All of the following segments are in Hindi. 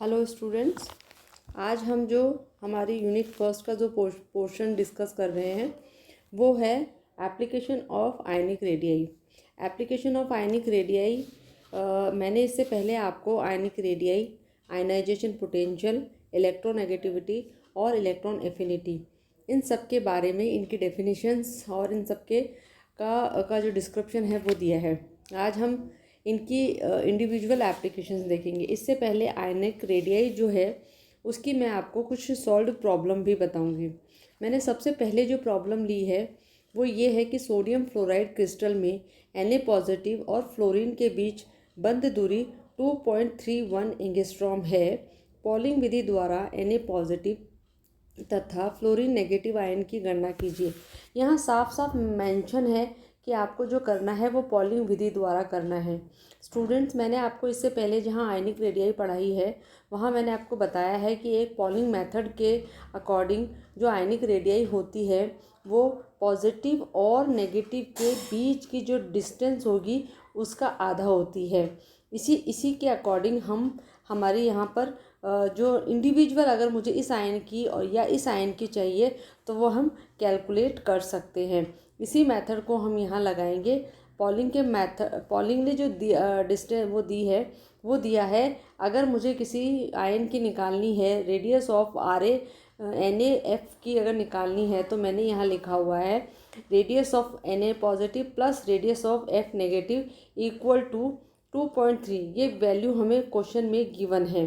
हेलो स्टूडेंट्स, आज हम जो हमारी यूनिट फर्स्ट का जो पोर्शन डिस्कस कर रहे हैं वो है application of ionic radii. Application of ionic radii मैंने इससे पहले आपको ionic radii, ionization potential, electronegativity और इलेक्ट्रॉन एफिनिटी, इन सब के बारे में, इनकी डेफिनेशंस और इन सब के का जो डिस्क्रिप्शन है वो दिया है। आज हम इनकी इंडिविजुअल एप्लीकेशंस देखेंगे। इससे पहले आयनिक रेडियाई जो है उसकी मैं आपको कुछ सॉल्व्ड प्रॉब्लम भी बताऊंगी। मैंने सबसे पहले जो प्रॉब्लम ली है वो ये है कि सोडियम फ्लोराइड क्रिस्टल में Na पॉजिटिव और फ्लोरीन के बीच बंद दूरी 2.31 एंगस्ट्रॉम है। पॉलिंग विधि द्वारा Na पॉजिटिव तथा फ्लोरीन नेगेटिव आयन की गणना कीजिए। यहाँ साफ साफ मेंशन है कि आपको जो करना है वो पॉलिंग विधि द्वारा करना है। स्टूडेंट्स, मैंने आपको इससे पहले जहाँ आयनिक रेडियाई पढ़ाई है वहाँ मैंने आपको बताया है कि एक पॉलिंग मेथड के अकॉर्डिंग जो आयनिक रेडियाई होती है वो पॉजिटिव और नेगेटिव के बीच की जो डिस्टेंस होगी उसका आधा होती है। इसी के अकॉर्डिंग हम हमारे यहाँ पर जो इंडिविजुअल, अगर मुझे इस आयन की और या इस आयन की चाहिए तो वो हम कैलकुलेट कर सकते हैं। इसी मेथड को हम यहाँ लगाएंगे। पॉलिंग के मेथड, पॉलिंग ने जो डिस्टेंस वो दी है वो दिया है, अगर मुझे किसी आयन की निकालनी है, रेडियस ऑफ Na की अगर निकालनी है तो मैंने यहाँ लिखा हुआ है radius of Na positive plus radius of F negative equal to 2.3। ये वैल्यू हमें क्वेश्चन में गिवन है,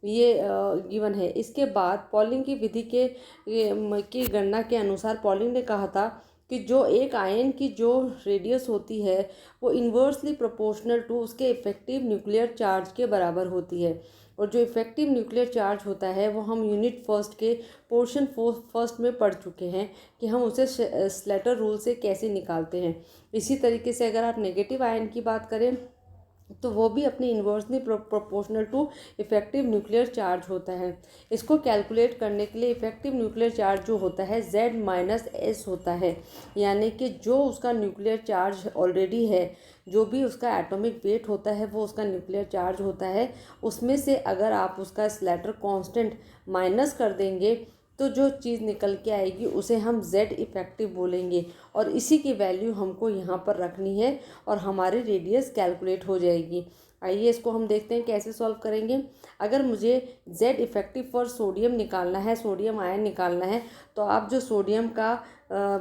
ये गिवन है। इसके बाद पॉलिंग की विधि की गणना के अनुसार पॉलिंग ने कहा था कि जो एक आयन की जो रेडियस होती है वो इन्वर्सली प्रोपोर्शनल टू उसके इफेक्टिव न्यूक्लियर चार्ज के बराबर होती है। और जो इफेक्टिव न्यूक्लियर चार्ज होता है वो हम यूनिट फर्स्ट के पोर्शन फर्स्ट में पढ़ चुके हैं कि हम उसे स्लेटर रूल से कैसे निकालते हैं। इसी तरीके से अगर आप नेगेटिव आयन की बात करें तो वो भी अपनी inversely proportional to effective nuclear charge होता है। इसको कैलकुलेट करने के लिए इफेक्टिव न्यूक्लियर चार्ज जो होता है Z-S होता है, यानी कि जो उसका न्यूक्लियर चार्ज ऑलरेडी है, जो भी उसका एटॉमिक वेट होता है वो उसका न्यूक्लियर चार्ज होता है, उसमें से अगर आप उसका स्लैटर कांस्टेंट माइनस कर देंगे तो जो चीज़ निकल के आएगी उसे हम Z इफेक्टिव बोलेंगे। और इसी की वैल्यू हमको यहाँ पर रखनी है और हमारी रेडियस कैलकुलेट हो जाएगी। आइए इसको हम देखते हैं कैसे सॉल्व करेंगे। अगर मुझे Z इफेक्टिव फॉर सोडियम निकालना है, सोडियम आयन निकालना है, तो आप जो सोडियम का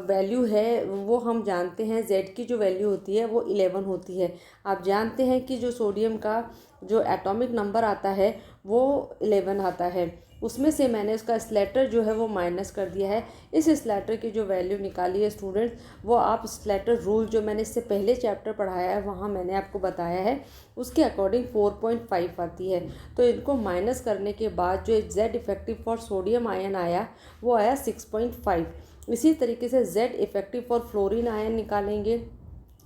वैल्यू है वो हम जानते हैं, Z की जो वैल्यू होती है वो 11 होती है। आप जानते हैं कि जो सोडियम का जो एटॉमिक नंबर आता है वो 11 आता है। उसमें से मैंने उसका स्लैटर जो है वो माइनस कर दिया है। इस स्लैटर की जो वैल्यू निकाली है स्टूडेंट्स, वो आप स्लैटर रूल जो मैंने इससे पहले चैप्टर पढ़ाया है वहाँ मैंने आपको बताया है, उसके अकॉर्डिंग 4.5 आती है। तो इनको माइनस करने के बाद जो Z effective for sodium ion आया वो आया 6.5। इसी तरीके से Z effective for fluorine ion निकालेंगे,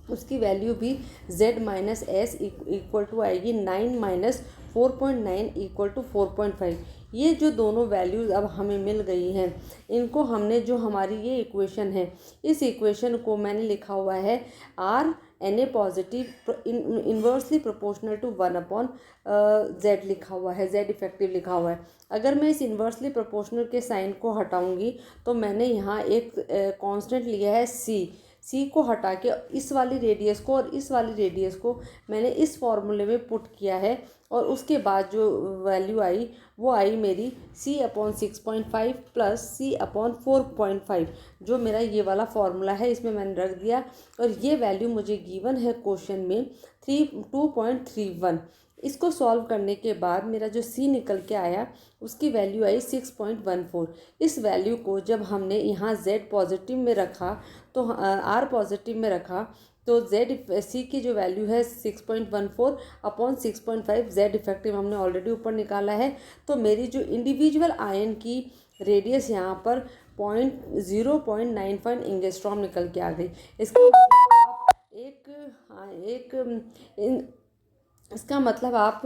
उसकी वैल्यू भी Z-S इक्वल टू आएगी 9 माइनस 4.9 इक्वल टू 4.5। ये जो दोनों वैल्यूज़ अब हमें मिल गई हैं, इनको हमने जो हमारी ये इक्वेशन है, इस इक्वेशन को मैंने लिखा हुआ है Na positive inversely proportional to 1/Z लिखा हुआ है, Z इफेक्टिव लिखा हुआ है। अगर मैं इस इन्वर्सली प्रोपोर्शनल के साइन को हटाऊंगी तो मैंने यहाँ एक कांस्टेंट लिया है C को हटा के इस वाली रेडियस को और इस वाली रेडियस को मैंने इस फॉर्मूले में पुट किया है, और उसके बाद जो वैल्यू आई वो आई मेरी C/6.5 प्लस C/4.5। जो मेरा ये वाला फॉर्मूला है इसमें मैंने रख दिया, और ये वैल्यू मुझे गिवन है क्वेश्चन में 2.31। इसको सॉल्व करने के बाद मेरा जो C निकल के आया उसकी वैल्यू आई 6.14। इस वैल्यू को जब हमने यहाँ Z पॉजिटिव में रखा तो R पॉजिटिव में रखा तो C की जो वैल्यू है 6.14 अपॉन 6.5, Z इफेक्टिव हमने ऑलरेडी ऊपर निकाला है। तो मेरी जो इंडिविजुअल आयन की रेडियस यहाँ पर 0.95 एंगस्ट्रॉम निकल के आ गई। इसका मतलब आप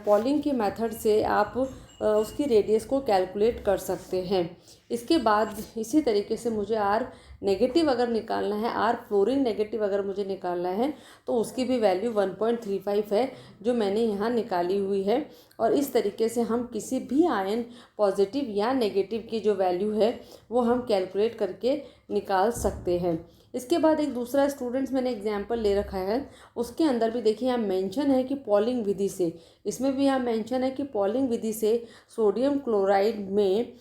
पॉलिंग के मेथड से आप उसकी रेडियस को कैलकुलेट कर सकते हैं। इसके बाद इसी तरीके से मुझे आर नेगेटिव अगर निकालना है, आर फ्लोरीन नेगेटिव अगर मुझे निकालना है तो उसकी भी वैल्यू 1.35 है जो मैंने यहाँ निकाली हुई है। और इस तरीके से हम किसी भी आयन पॉजिटिव या नेगेटिव की जो वैल्यू है वो हम कैलकुलेट करके निकाल सकते हैं। इसके बाद एक दूसरा स्टूडेंट्स मैंने एग्जाम्पल ले रखा है, उसके अंदर भी देखिए यहाँ मेंशन है कि पॉलिंग विधि से, इसमें भी यहाँ मेंशन है कि पॉलिंग विधि से सोडियम क्लोराइड में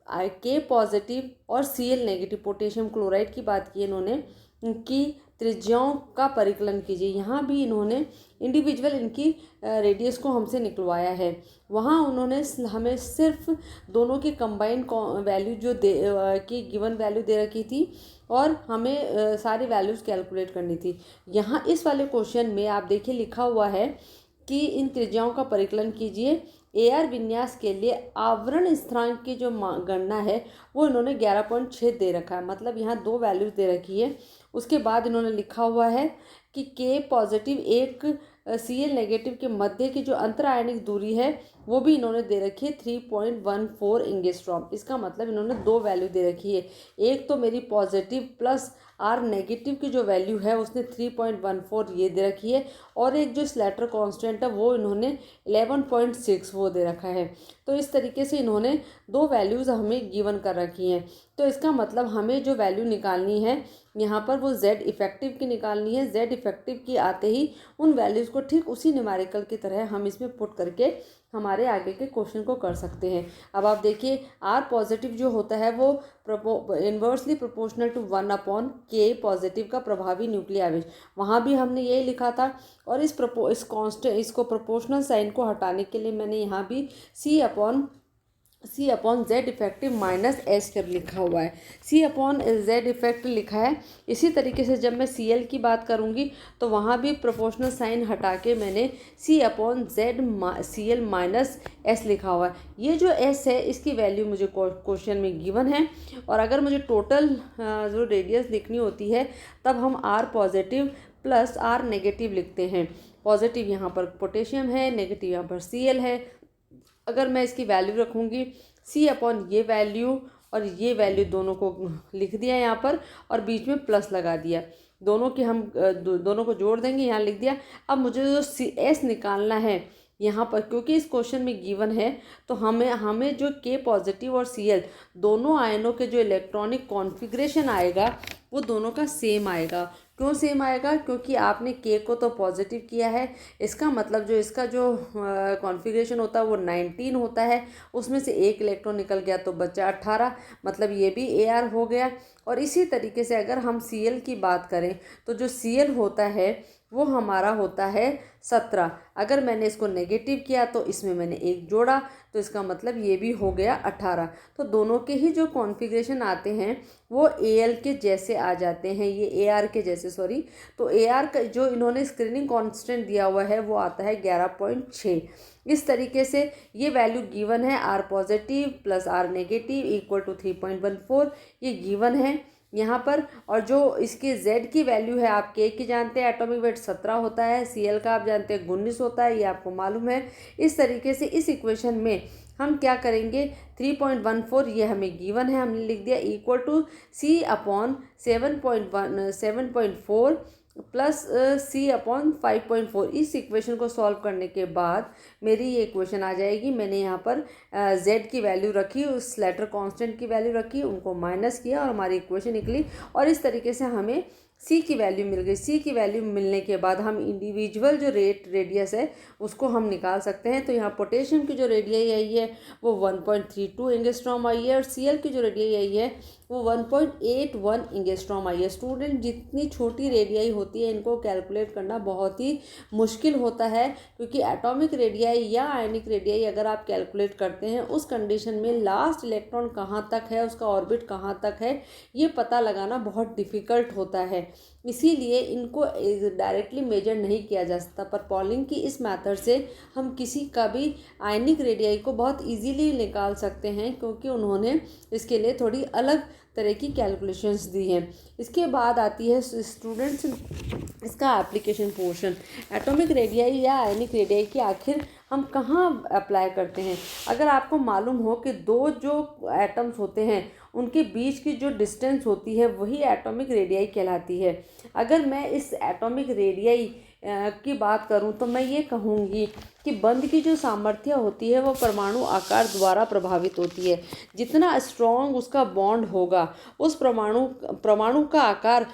के पॉजिटिव और Cl नेगेटिव पोटेशियम क्लोराइड की बात की इन्होंने कि त्रिज्याओं का परिकलन कीजिए। यहाँ भी इन्होंने इंडिविजुअल इनकी रेडियस को हमसे निकलवाया है। वहाँ उन्होंने हमें सिर्फ दोनों की कंबाइंड वैल्यू जो की गिवन वैल्यू दे रखी थी और हमें सारी वैल्यूज़ कैलकुलेट करनी थी। यहाँ इस वाले क्वेश्चन में आप देखिए लिखा हुआ है कि इन त्रिज्याओं का परिकलन कीजिए। AR विन्यास के लिए आवरण स्थिरांक की जो गणना है वो इन्होंने 11.6 दे रखा है, मतलब यहाँ 2 वैल्यूज दे रखी है। उसके बाद इन्होंने लिखा हुआ है कि K पॉजिटिव एक Cl नेगेटिव के मध्य की जो अंतरायनिक दूरी है वो भी इन्होंने दे रखी है 3.14 एंगस्ट्रॉम। इसका मतलब इन्होंने 2 वैल्यू दे रखी है, एक तो मेरी पॉजिटिव प्लस आर नेगेटिव की जो वैल्यू है उसने 3.14 ये दे रखी है, और एक जो स्लैटर कांस्टेंट है वो इन्होंने 11.6 वो दे रखा है। तो इस तरीके से इन्होंने 2 वैल्यूज़ हमें गिवन कर रखी हैं। तो इसका मतलब हमें जो वैल्यू निकालनी है यहाँ पर वो Z इफ़ेक्टिव की निकालनी है। Z इफ़ेक्टिव की आते ही उन वैल्यूज़ को ठीक उसी न्यूमेरिकल की तरह हम इसमें पुट करके हमारे आगे के क्वेश्चन को कर सकते हैं। अब आप देखिए R पॉजिटिव जो होता है वो inversely proportional to 1/K positive का प्रभावी न्यूक्लियर आवेश, वहाँ भी हमने यही लिखा था। और इसको प्रोपोर्शनल साइन को हटाने के लिए मैंने यहाँ भी C upon Z effective minus S कर लिखा हुआ है, C अपॉन Z इफेक्ट लिखा है। इसी तरीके से जब मैं Cl की बात करूँगी तो वहाँ भी प्रोपोर्शनल साइन हटा के मैंने C upon Cl minus S लिखा हुआ है। ये जो S है इसकी वैल्यू मुझे क्वेश्चन में गिवन है, और अगर मुझे टोटल जो रेडियस लिखनी होती है तब हम R positive plus R negative लिखते हैं। पॉजिटिव यहाँ पर पोटेशियम है, नेगेटिव यहाँ पर Cl है। अगर मैं इसकी वैल्यू रखूँगी C अपॉन ये वैल्यू और ये वैल्यू दोनों को लिख दिया यहाँ पर, और बीच में प्लस लगा दिया, दोनों की हम दोनों को जोड़ देंगे, यहाँ लिख दिया। अब मुझे जो S निकालना है यहाँ पर, क्योंकि इस क्वेश्चन में गिवन है तो हमें जो K पॉजिटिव और Cl दोनों आयनों के जो इलेक्ट्रॉनिक कॉन्फ़िगरेशन आएगा वो दोनों का सेम आएगा। क्यों सेम आएगा? क्योंकि आपने K को तो पॉजिटिव किया है, इसका मतलब जो इसका जो कॉन्फ़िगरेशन होता है वो 19 होता है, उसमें से एक इलेक्ट्रॉन निकल गया तो बचा 18, मतलब ये भी AR हो गया। और इसी तरीके से अगर हम Cl की बात करें तो जो Cl होता है वो हमारा होता है 17। अगर मैंने इसको नेगेटिव किया तो इसमें मैंने एक जोड़ा तो इसका मतलब ये भी हो गया 18। तो दोनों के ही जो कॉन्फ़िगरेशन आते हैं वो Al के जैसे आ जाते हैं, ये AR के जैसे, सॉरी। तो AR का जो इन्होंने स्क्रीनिंग कांस्टेंट दिया हुआ है वो आता है 11.6। इस तरीके से ये वैल्यू गिवन है, R positive plus R negative equal to 3.14, ये गिवन है यहाँ पर। और जो इसके Z की वैल्यू है, आप K की जानते हैं एटॉमिक वेट 17 होता है, Cl का आप जानते हैं 19 होता है, ये आपको मालूम है। इस तरीके से इस इक्वेशन में हम क्या करेंगे, 3.14 ये हमें गिवन है, हमने लिख दिया equal to C upon 7.4 plus C upon 5.4। इस इक्वेशन को सॉल्व करने के बाद मेरी ये इक्वेशन आ जाएगी। मैंने यहाँ पर Z की वैल्यू रखी, उस लेटर कांस्टेंट की वैल्यू रखी, उनको माइनस किया और हमारी इक्वेशन निकली। और इस तरीके से हमें C की वैल्यू मिल गई। C की वैल्यू मिलने के बाद हम इंडिविजुअल जो रेडियस है उसको हम निकाल सकते हैं। तो यहाँ पोटेशियम की जो रेडियस आई है वो 1.32 एंगस्ट्रॉम आई है, और Cl की जो रेडियस आई है वो 1.81 एंगस्ट्रॉम आई है। स्टूडेंट, जितनी छोटी रेडियाई होती है इनको कैलकुलेट करना बहुत ही मुश्किल होता है, क्योंकि एटॉमिक रेडियाई या आयनिक रेडियाई अगर आप कैलकुलेट करते हैं उस कंडीशन में लास्ट इलेक्ट्रॉन कहाँ तक है, उसका ऑर्बिट कहाँ तक है, ये पता लगाना बहुत डिफ़िकल्ट होता है। इसीलिए इनको डायरेक्टली मेजर नहीं किया जा सकता। पर पॉलिंग की इस मेथड से हम किसी का भी आयनिक रेडियाई को बहुत इजीली निकाल सकते हैं, क्योंकि उन्होंने इसके लिए थोड़ी अलग तरह की कैलकुलेशंस दी हैं। इसके बाद आती है स्टूडेंट्स इसका एप्लीकेशन पोर्शन। एटॉमिक रेडियाई या आयनिक रेडियाई की आखिर हम कहाँ अप्लाई करते हैं। अगर आपको मालूम हो कि दो जो एटम्स होते हैं उनके बीच की जो डिस्टेंस होती है वही एटॉमिक रेडियाई कहलाती है। अगर मैं इस एटॉमिक रेडियाई की बात करूं तो मैं ये कहूँगी कि बंध की जो सामर्थ्य होती है वो परमाणु आकार द्वारा प्रभावित होती है। जितना स्ट्रॉन्ग उसका बॉन्ड होगा उस परमाणु का आकार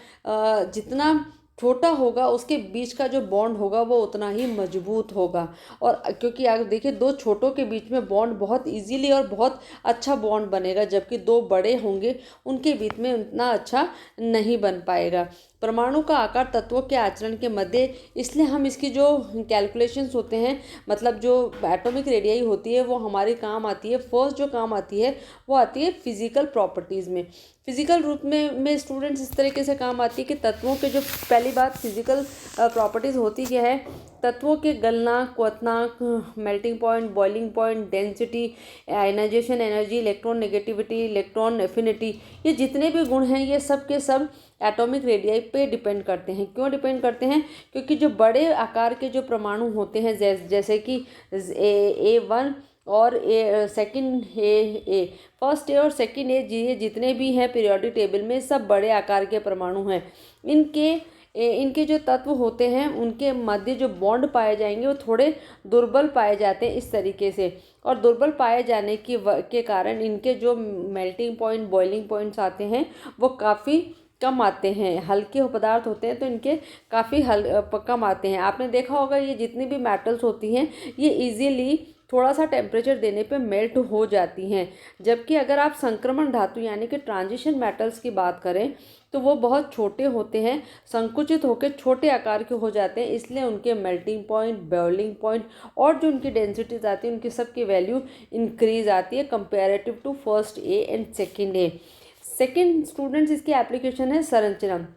जितना छोटा होगा उसके बीच का जो बॉन्ड होगा वो उतना ही मजबूत होगा। और क्योंकि आप देखिए दो छोटों के बीच में बॉन्ड बहुत इजीली और बहुत अच्छा बॉन्ड बनेगा, जबकि दो बड़े होंगे उनके बीच में उतना अच्छा नहीं बन पाएगा। परमाणु का आकार तत्वों के आचरण के मध्य, इसलिए हम इसकी जो कैलकुलेशंस होते हैं, मतलब जो एटॉमिक रेडियाई होती है वो हमारे काम आती है। फर्स्ट जो काम आती है वो आती है फिजिकल प्रॉपर्टीज़ में। फिजिकल रूप में स्टूडेंट्स इस तरीके से काम आती है कि तत्वों के जो पहली बात फिजिकल प्रॉपर्टीज़ होती क्या है, तत्वों के गलनांक, क्वथनांक, melting point, boiling point, density, ionization energy, electron negativity, electron affinity, ये जितने भी गुण हैं ये सब के सब एटॉमिक रेडियाई पे डिपेंड करते हैं। क्यों डिपेंड करते हैं? क्योंकि जो बड़े आकार के जो परमाणु होते हैं जैसे कि A1 और सेकंड ए फर्स्ट ए और सेकंड ए, ये जितने भी हैं पीरियोडिक टेबल में सब बड़े आकार के परमाणु हैं। इनके जो तत्व होते हैं उनके मध्य जो बॉन्ड पाए जाएंगे वो थोड़े दुर्बल पाए जाते हैं इस तरीके से। और दुर्बल पाए जाने के कारण इनके जो मेल्टिंग पॉइंट, बॉइलिंग पॉइंट्स आते हैं वो काफ़ी कम आते हैं। हल्के पदार्थ होते हैं तो इनके काफ़ी कम आते हैं। आपने देखा होगा ये जितनी भी मेटल्स होती हैं ये इजीली थोड़ा सा टेम्परेचर देने पे मेल्ट हो जाती हैं। जबकि अगर आप संक्रमण धातु यानी कि ट्रांजिशन मेटल्स की बात करें तो वो बहुत छोटे होते हैं, संकुचित होकर छोटे आकार के हो जाते हैं, इसलिए उनके मेल्टिंग पॉइंट, बॉइलिंग पॉइंट और जो उनकी डेंसिटीज आती है उनकी सबकी वैल्यू इंक्रीज आती है comparative to first A and second A. Second students इसकी एप्लीकेशन है संरचना।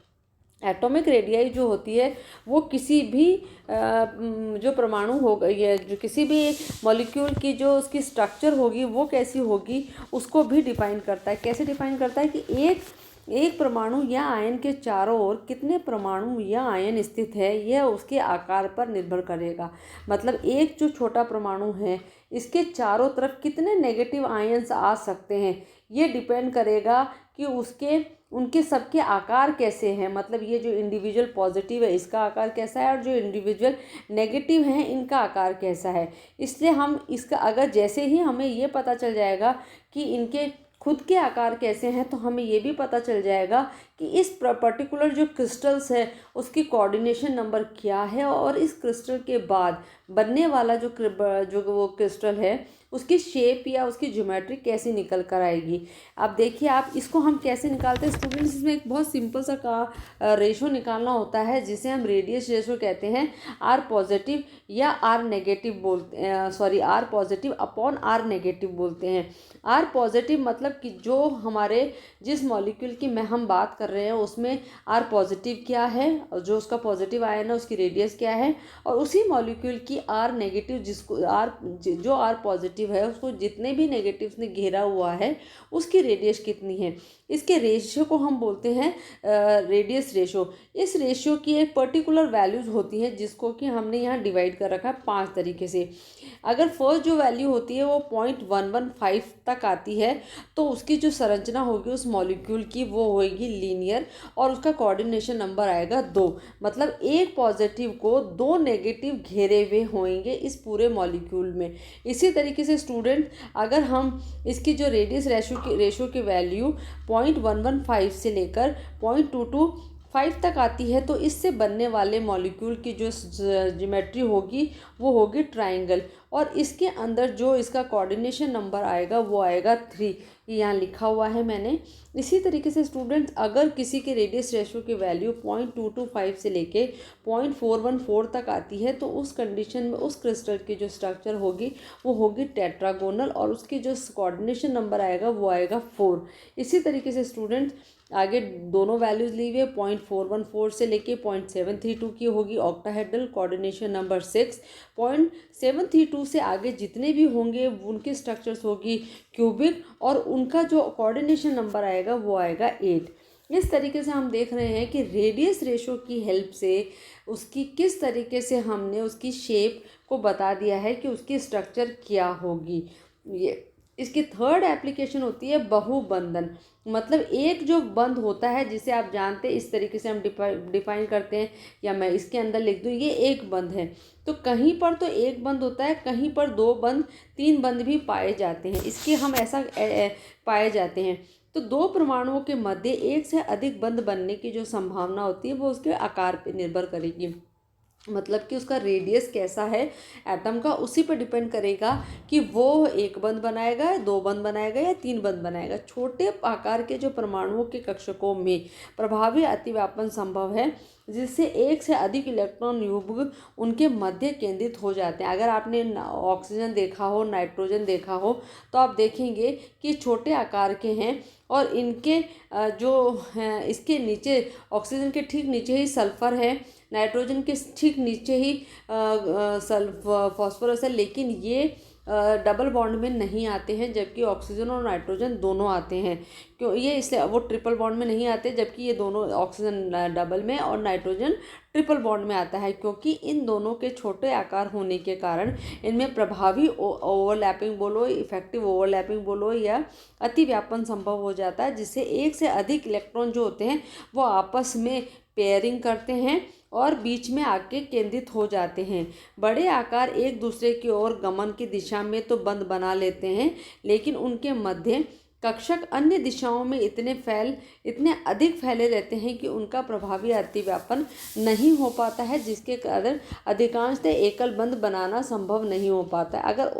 एटॉमिक रेडियाई जो होती है वो किसी भी जो परमाणु होगा या जो किसी भी मॉलिक्यूल की जो उसकी स्ट्रक्चर होगी वो कैसी होगी उसको भी डिफाइन करता है। कैसे डिफाइन करता है कि एक परमाणु या आयन के चारों ओर कितने परमाणु या आयन स्थित है यह उसके आकार पर निर्भर करेगा। मतलब एक जो छोटा परमाणु है इसके चारों तरफ कितने नेगेटिव आयन्स आ सकते हैं ये डिपेंड करेगा कि उनके सबके आकार कैसे हैं। मतलब ये जो इंडिविजुअल पॉजिटिव है इसका आकार कैसा है और जो इंडिविजुअल नेगेटिव हैं इनका आकार कैसा है। इसलिए हम इसका अगर जैसे ही हमें ये पता चल जाएगा कि इनके खुद के आकार कैसे हैं तो हमें ये भी पता चल जाएगा कि इस पर्टिकुलर जो क्रिस्टल्स है उसकी कोऑर्डिनेशन नंबर क्या है और इस क्रिस्टल के बाद बनने वाला जो वो क्रिस्टल है उसकी शेप या उसकी ज्योमेट्री कैसी निकल कर आएगी। अब देखिए आप इसको हम कैसे निकालते हैं स्टूडेंट्स, इसमें एक बहुत सिंपल सा रेशो निकालना होता है जिसे हम रेडियस रेशो कहते हैं। आर पॉजिटिव या R negative R positive upon R negative बोलते हैं। आर पॉजिटिव मतलब कि जो हमारे जिस मॉलिक्यूल की हम बात कर रहे हैं उसमें आर पॉजिटिव क्या है और जो उसका पॉजिटिव आयन है उसकी रेडियस क्या है, और उसी मॉलिक्यूल की आर नेगेटिव जो आर पॉजिटिव है उसको जितने भी नेगेटिव्स ने घेरा हुआ है उसकी रेडियस कितनी है। इसके रेशियो को हम बोलते हैं रेडियस रेशो। इस रेशियो की एक पर्टिकुलर वैल्यूज होती है जिसको कि हमने यहाँ डिवाइड कर रखा है 5 तरीके से। अगर फर्स्ट जो वैल्यू होती है वो 0.115 तक आती है तो उसकी जो संरचना होगी उस मॉलिक्यूल की वो होगी लीनियर और उसका कोऑर्डिनेशन नंबर आएगा 2। मतलब एक पॉजिटिव को 2 नेगेटिव घेरे हुए होंगे इस पूरे मॉलिक्यूल में। इसी तरीके से स्टूडेंट अगर हम इसकी जो रेडियस रेशो की वैल्यू 0.115 से लेकर 0.225 तक आती है तो इससे बनने वाले मॉलिक्यूल की जो ज्योमेट्री होगी वो होगी ट्रायंगल, और इसके अंदर जो इसका कोऑर्डिनेशन नंबर आएगा वो आएगा 3। यहाँ लिखा हुआ है मैंने। इसी तरीके से स्टूडेंट्स अगर किसी के रेडियस रेशो की वैल्यू 0.225 से लेके 0.414 तक आती है तो उस कंडीशन में उस क्रिस्टल की जो स्ट्रक्चर होगी वो होगी टेट्रागोनल और उसकी जो कोऑर्डिनेशन नंबर आएगा वो आएगा 4। इसी तरीके से स्टूडेंट्स आगे दोनों वैल्यूज़ ली हुई है 0.414 से लेके 0.732 की होगी ऑक्टाहेड्रल, कोऑर्डिनेशन नंबर 6। 0.732 से आगे जितने भी होंगे उनके स्ट्रक्चर्स होगी क्यूबिक और उनका जो कोऑर्डिनेशन नंबर आएगा वो आएगा 8। इस तरीके से हम देख रहे हैं कि रेडियस रेशो की हेल्प से उसकी किस तरीके से हमने उसकी शेप को बता दिया है कि उसकी स्ट्रक्चर क्या होगी। ये इसकी थर्ड एप्लीकेशन होती है बहुबंधन। मतलब एक जो बंध होता है जिसे आप जानते हैं, इस तरीके से हम डिफाइन करते हैं, या मैं इसके अंदर लिख दूँ ये एक बंध है। तो कहीं पर तो एक बंध होता है, कहीं पर दो बंध, तीन बंध भी पाए जाते हैं। इसके हम ऐसा पाए जाते हैं। तो दो परमाणुओं के मध्य एक से अधिक बंध बनने की जो संभावना होती है वो उसके आकार पर निर्भर करेगी। मतलब कि उसका रेडियस कैसा है एटम का, उसी पर डिपेंड करेगा कि वो एक बंध बनाएगा, दो बंध बनाएगा या तीन बंध बनाएगा। छोटे आकार के जो परमाणुओं के कक्षकों में प्रभावी अतिव्यापन संभव है, जिससे एक से अधिक इलेक्ट्रॉन युग्म उनके मध्य केंद्रित हो जाते हैं। अगर आपने ऑक्सीजन देखा हो, नाइट्रोजन देखा हो, तो आप देखेंगे कि छोटे आकार के हैं और इनके जो हैं इसके नीचे, ऑक्सीजन के ठीक नीचे ही सल्फर है, नाइट्रोजन के ठीक नीचे ही फॉस्फोरस है, लेकिन ये डबल बॉन्ड में नहीं आते हैं, जबकि ऑक्सीजन और नाइट्रोजन दोनों आते हैं। क्यों ये इसलिए वो ट्रिपल बॉन्ड में नहीं आते, जबकि ये दोनों, ऑक्सीजन डबल में और नाइट्रोजन ट्रिपल बॉन्ड में आता है, क्योंकि इन दोनों के छोटे आकार होने के कारण इनमें प्रभावी ओवरलैपिंग बोलो, इफेक्टिव ओवरलैपिंग बोलो, या अतिव्यापन संभव हो जाता है, जिससे एक से अधिक इलेक्ट्रॉन जो होते हैं वो आपस में पेयरिंग करते हैं और बीच में आके केंद्रित हो जाते हैं। बड़े आकार एक दूसरे की ओर गमन की दिशा में तो बंध बना लेते हैं, लेकिन उनके मध्य कक्षक अन्य दिशाओं में इतने अधिक फैले रहते हैं कि उनका प्रभावी अतिव्यापन नहीं हो पाता है, जिसके कारण अधिकांशतः एकल बंध बनाना संभव नहीं हो पाता है। अगर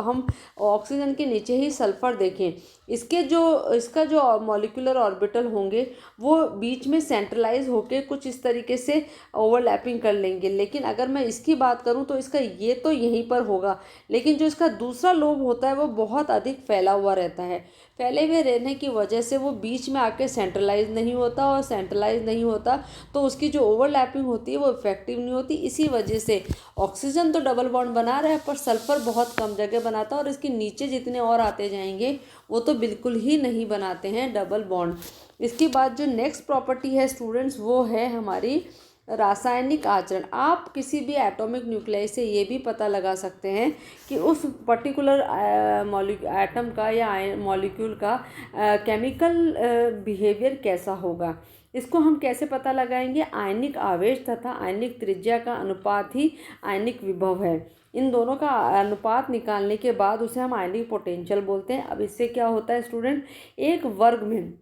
हम ऑक्सीजन के नीचे ही सल्फर देखें, इसका जो मॉलिक्यूलर ऑर्बिटल होंगे वो बीच में सेंट्रलाइज होकर कुछ इस तरीके से ओवरलैपिंग कर लेंगे। लेकिन अगर मैं इसकी बात करूं तो इसका ये तो यहीं पर होगा, लेकिन जो इसका दूसरा लोब होता है वो बहुत अधिक फैला हुआ रहता है। फैले हुए रहने की वजह से वो बीच में आके सेंट्रलाइज नहीं होता, और सेंट्रलाइज नहीं होता तो उसकी जो ओवरलैपिंग होती है वो इफेक्टिव नहीं होती। इसी वजह से ऑक्सीजन तो डबल बॉन्ड बना रहा है, पर सल्फर बहुत कम जगह बनाता है, और इसके नीचे जितने और आते जाएंगे वो तो बिल्कुल ही नहीं बनाते हैं डबल बॉन्ड। इसके बाद जो नेक्स्ट प्रॉपर्टी है स्टूडेंट्स, वो है हमारी रासायनिक आचरण। आप किसी भी एटॉमिक न्यूक्लियस से ये भी पता लगा सकते हैं कि उस पर्टिकुलर एटम का या मॉलिक्यूल का केमिकल बिहेवियर कैसा होगा। इसको हम कैसे पता लगाएंगे? आयनिक आवेश तथा आयनिक त्रिज्या का अनुपात ही आयनिक विभव है। इन दोनों का अनुपात निकालने के बाद उसे हम आयनिक पोटेंशियल बोलते हैं। अब इससे क्या होता है स्टूडेंट, एक वर्ग में,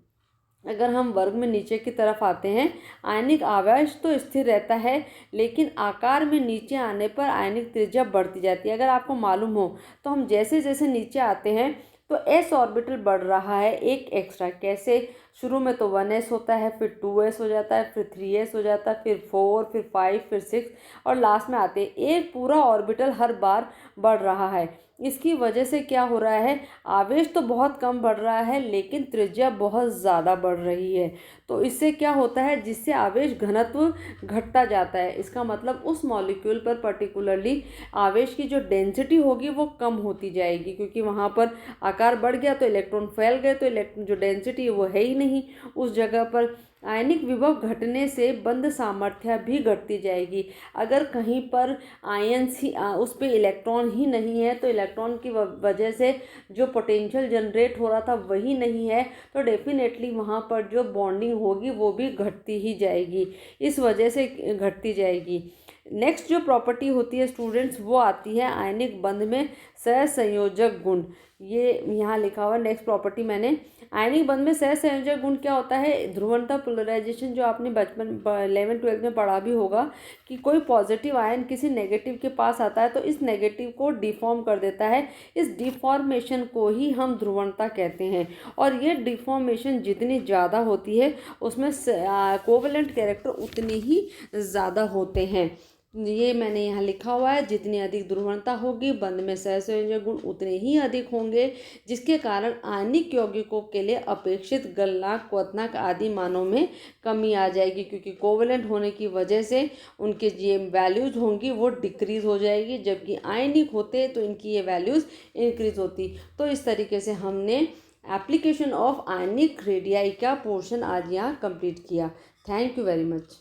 अगर हम वर्ग में नीचे की तरफ आते हैं, आयनिक आवेश तो स्थिर रहता है, लेकिन आकार में नीचे आने पर आयनिक त्रिज्या बढ़ती जाती है। अगर आपको मालूम हो तो हम जैसे जैसे नीचे आते हैं तो s ऑर्बिटल बढ़ रहा है एक एक्स्ट्रा। कैसे? शुरू में तो 1s होता है, फिर 2s हो जाता है, फिर 3s हो जाता है, फिर 4, फिर 5, फिर 6 और लास्ट में आते हैं एक पूरा ऑर्बिटल हर बार बढ़ रहा है। इसकी वजह से क्या हो रहा है, आवेश तो बहुत कम बढ़ रहा है लेकिन त्रिज्या बहुत ज़्यादा बढ़ रही है। तो इससे क्या होता है, जिससे आवेश घनत्व घटता जाता है। इसका मतलब उस मॉलिक्यूल पर पर्टिकुलरली आवेश की जो डेंसिटी होगी वो कम होती जाएगी, क्योंकि वहाँ पर आकार बढ़ गया तो इलेक्ट्रॉन फैल गए, तो जो डेंसिटी है वो है ही नहीं उस जगह पर। आयनिक विभव घटने से बंध सामर्थ्य भी घटती जाएगी। अगर कहीं पर आयन्स ही उस पर इलेक्ट्रॉन ही नहीं है, तो इलेक्ट्रॉन की वजह से जो पोटेंशियल जनरेट हो रहा था वही नहीं है, तो डेफिनेटली वहाँ पर जो बॉन्डिंग होगी वो भी घटती ही जाएगी, इस वजह से घटती जाएगी। नेक्स्ट जो प्रॉपर्टी होती है स्टूडेंट्स, वो आती है आयनिक बंध में सहसंयोजक गुण। ये यहाँ लिखा हुआ नेक्स्ट प्रॉपर्टी मैंने, आयनिक बंध में सहसंयोजक गुण क्या होता है? ध्रुवणता, पोलराइजेशन, जो आपने बचपन 11th-12th में पढ़ा भी होगा कि कोई पॉजिटिव आयन किसी नेगेटिव के पास आता है तो इस नेगेटिव को डिफॉर्म कर देता है। इस डिफॉर्मेशन को ही हम ध्रुवणता कहते हैं, और ये डिफॉर्मेशन जितनी ज़्यादा होती है उसमें कोवेलेंट कैरेक्टर उतने ही ज़्यादा होते हैं। ये मैंने यहाँ लिखा हुआ है, जितनी अधिक ध्रुवणता होगी बंध में सहसंयोजक गुण उतने ही अधिक होंगे, जिसके कारण आयनिक यौगिकों के लिए अपेक्षित गलनांक, क्वथनांक आदि मानों में कमी आ जाएगी, क्योंकि कोवेलेंट होने की वजह से उनके ये वैल्यूज़ होंगी वो डिक्रीज हो जाएगी, जबकि आयनिक होते तो इनकी ये वैल्यूज़ इंक्रीज होती। तो इस तरीके से हमने एप्लीकेशन ऑफ आयनिक रेडियाई का पोर्शन आज यहाँ कंप्लीट किया। Thank you very much.